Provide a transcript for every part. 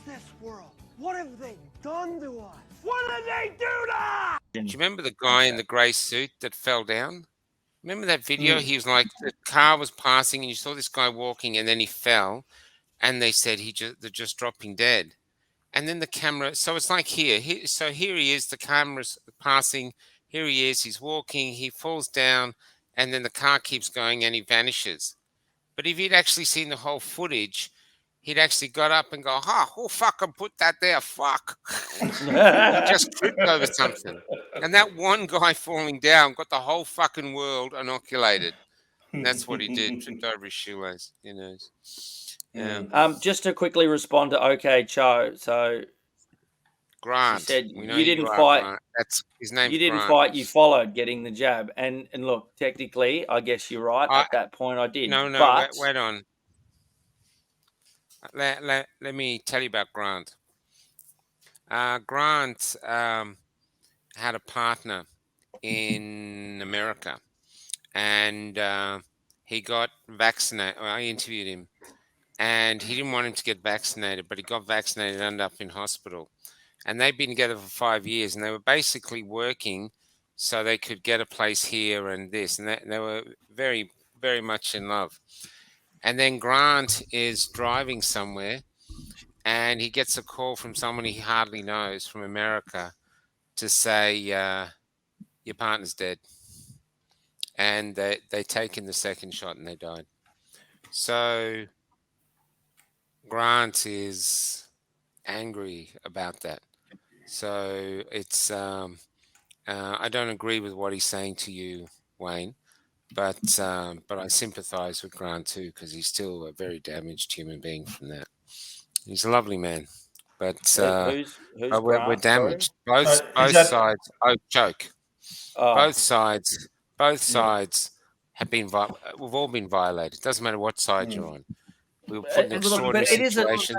this world? What have they done to us? What did they do to us? Do you remember the guy in the grey suit that fell down? Remember that video? He was like, the car was passing and you saw this guy walking and then he fell and they said they're just dropping dead. And then the camera, so it's like so here he is, the camera's passing, here he is, he's walking, he falls down, and then the car keeps going and he vanishes. But if he'd actually seen the whole footage, he'd actually got up and go, who fucking put that there? Fuck. He just tripped over something. And that one guy falling down got the whole fucking world inoculated. And that's what he did, tripped over his shoelace, you know. Yeah. Just to quickly respond to OK Cho. So Grant, she said we know you didn't are fight. Grant. That's his name. You didn't Grant. fight. You followed getting the jab. And look, technically, I guess you're right. At that point, I did. No, but wait on. Let me tell you about Grant. Grant had a partner in America, and he got vaccinated. I interviewed him, and he didn't want him to get vaccinated, but he got vaccinated and ended up in hospital. And they'd been together for 5 years, and they were basically working so they could get a place here and this, and they were very, very much in love. And then Grant is driving somewhere, and he gets a call from someone he hardly knows from America to say, your partner's dead. And they taken the second shot and they died. So Grant is angry about that. So it's I don't agree with what he's saying to you, Wayne, but I sympathise with Grant too, because he's still a very damaged human being from that. He's a lovely man, but who's we're damaged. Sorry? Both sides. Oh, joke. Oh. Both sides have been. We've all been violated. Doesn't matter what side you're on. We were put in extraordinary situation.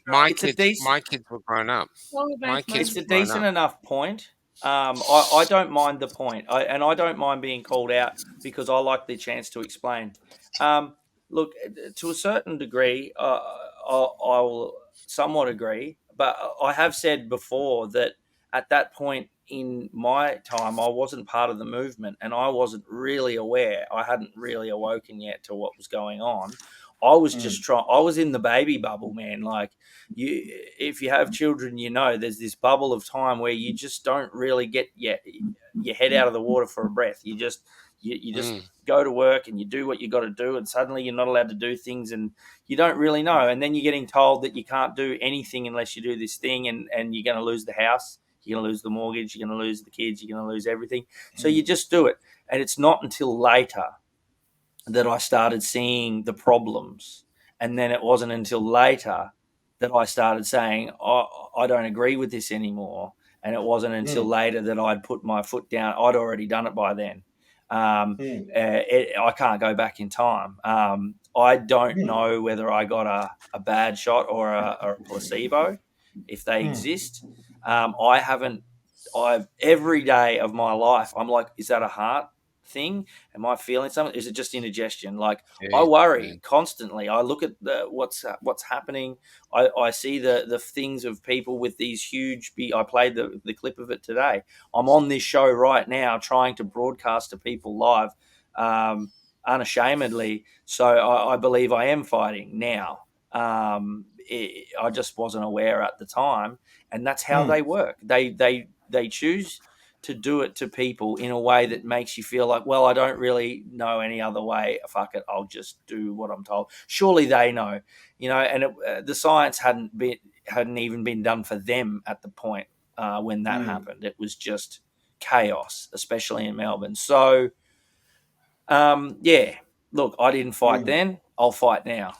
My kids were grown up. It's a decent enough point. I don't mind the point, and I don't mind being called out because I like the chance to explain. Look, to a certain degree, I will somewhat agree, but I have said before that at that point in my time, I wasn't part of the movement, and I wasn't really aware. I hadn't really awoken yet to what was going on. I was just trying. I was in the baby bubble, man. Like if you have children, you know, there's this bubble of time where you just don't really get your head out of the water for a breath. You just go to work and you do what you got to do, and suddenly you're not allowed to do things, and you don't really know. And then you're getting told that you can't do anything unless you do this thing, and you're going to lose the house, you're going to lose the mortgage, you're going to lose the kids, you're going to lose everything. So you just do it, and it's not until later that I started seeing the problems. And then it wasn't until later that I started saying, I don't agree with this anymore. And it wasn't until later that I'd put my foot down. I'd already done it by then. I can't go back in time. I don't know whether I got a bad shot or a placebo, if they exist. Every day of my life, I'm like, is that a heart thing? Am I feeling something? Is it just indigestion? Like I worry constantly. I look at what's happening. I see the things of people with these huge. I played the clip of it today. I'm on this show right now trying to broadcast to people live, unashamedly. So I believe I am fighting now. I just wasn't aware at the time, and that's how they work. They choose to do it to people in a way that makes you feel like, well, I don't really know any other way. Fuck it, I'll just do what I'm told. Surely they know, and the science hadn't even been done for them at the point when that happened. It was just chaos, especially in Melbourne. So, look, I didn't fight then. I'll fight now.